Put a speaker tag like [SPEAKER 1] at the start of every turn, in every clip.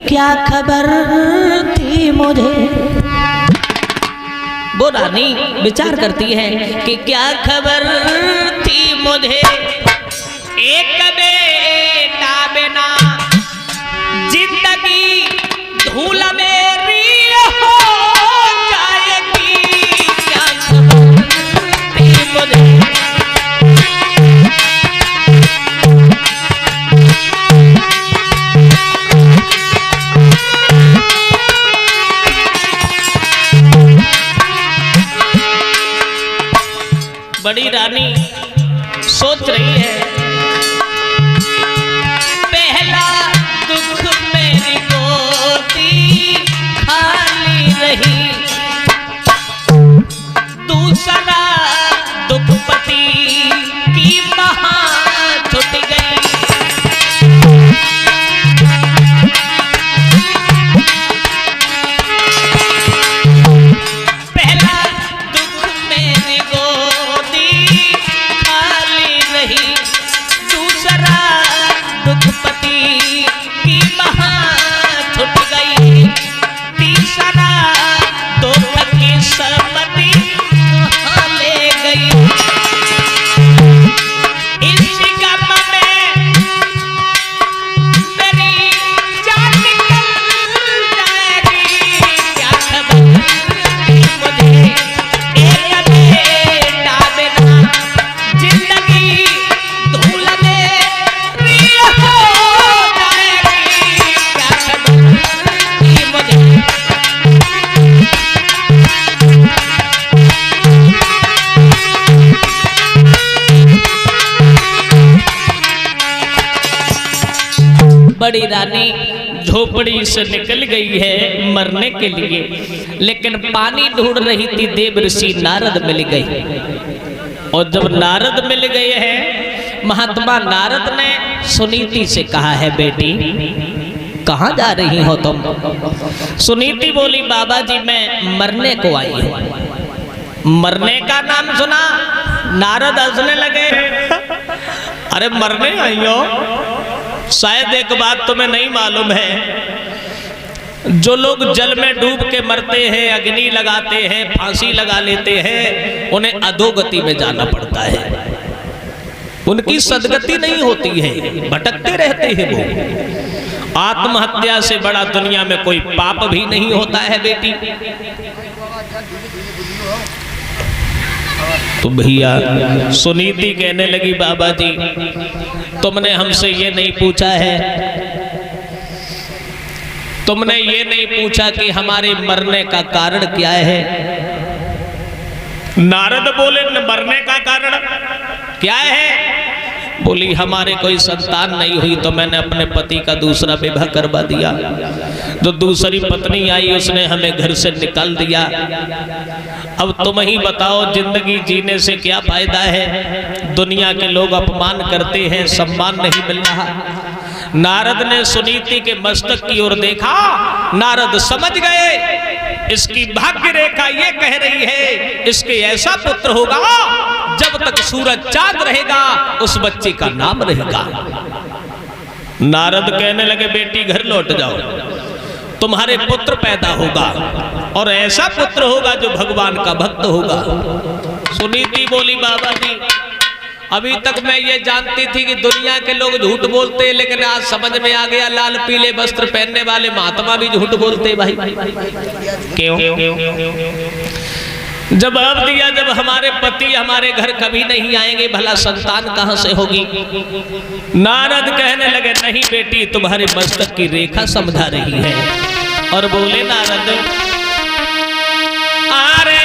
[SPEAKER 1] क्या खबर थी मुझे। वो रानी विचार करती है कि क्या खबर थी मुझे, एक बेटा बिना जिंदगी धूल मेरी हो जाएगी। क्या खबर थी मुझे, बड़ी रानी सोच रही है, पहला दुख मेरी गोदी खाली रही, दूसरा दुख पति की महा छूट गई। पहला दुख मेरी दूसरा दुख पति की महा छूट गई, तीसरा दुख की सम्मति वहाँ ले गई। इसी गम में मेरी जान निकल जाएगी। क्या खबर थी मुझे, एक बेटा बिना जिंदगी धूल मेरी हो जाएगी। क्या खबर थी मुझे, बड़ी रानी झोपड़ी से निकल गई है मरने के लिए, लेकिन पानी ढूंढ रही थी। देव ऋषि नारद मिल गए, और जब नारद मिल गए हैं, महात्मा नारद ने सुनीति से कहा है, बेटी कहाँ जा रही हो तुम। सुनीति बोली, बाबा जी मैं मरने को आई हूँ। मरने का नाम सुना, नारद हंसने लगे। अरे मरने आई हो, शायद एक बात तुम्हें नहीं मालूम है, जो लोग जल में डूब के मरते हैं, अग्नि लगाते हैं, फांसी लगा लेते हैं, उन्हें अधोगति में जाना पड़ता है। उनकी सदगति नहीं होती है, भटकते रहते हैं वो। आत्महत्या से बड़ा दुनिया में कोई पाप भी नहीं होता है बेटी। तो भैया सुनीति कहने लगी, बाबा जी तुमने हमसे ये नहीं पूछा है, तुमने ये नहीं पूछा कि हमारे मरने का कारण क्या है। नारद बोले, मरने का कारण क्या है। बोली, हमारे कोई संतान नहीं हुई तो मैंने अपने पति का दूसरा विवाह करवा दिया। जो दूसरी पत्नी आई उसने हमें घर से निकाल दिया। अब तुम ही बताओ, जिंदगी जीने से क्या फायदा है। दुनिया के लोग अपमान करते हैं, सम्मान नहीं मिल रहा। नारद ने सुनीति के मस्तक की ओर देखा। नारद समझ गए, इसकी भाग्य रेखा ये कह रही है, इसके ऐसा पुत्र होगा, जब तक सूरज चांद रहेगा उस बच्चे का नाम रहेगा। नारद कहने लगे, बेटी घर लौट जाओ, तुम्हारे पुत्र पैदा होगा, और ऐसा पुत्र होगा जो भगवान का भक्त होगा। सुनीति बोली, बाबा जी अभी तक मैं ये जानती थी कि दुनिया के लोग झूठ बोलते हैं, लेकिन आज समझ में आ गया, लाल पीले वस्त्र पहनने वाले महात्मा भी झूठ बोलते भाई। क्यों? जवाब दिया, जब हमारे पति हमारे घर कभी नहीं आएंगे, भला संतान कहां से होगी। नारद कहने लगे, नहीं बेटी तुम्हारे मस्तक की रेखा समझा रही है। और बोले नारद, अरे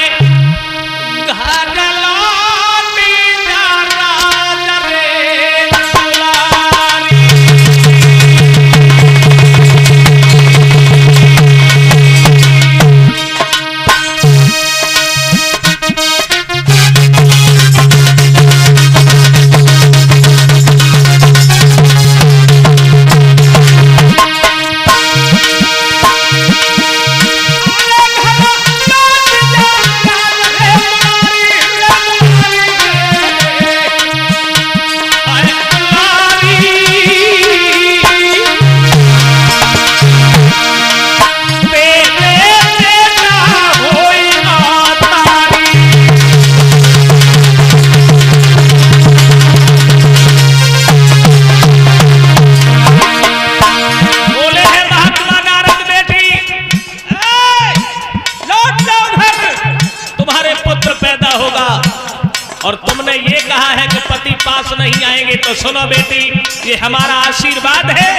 [SPEAKER 1] सुनो बेटी, ये हमारा आशीर्वाद है,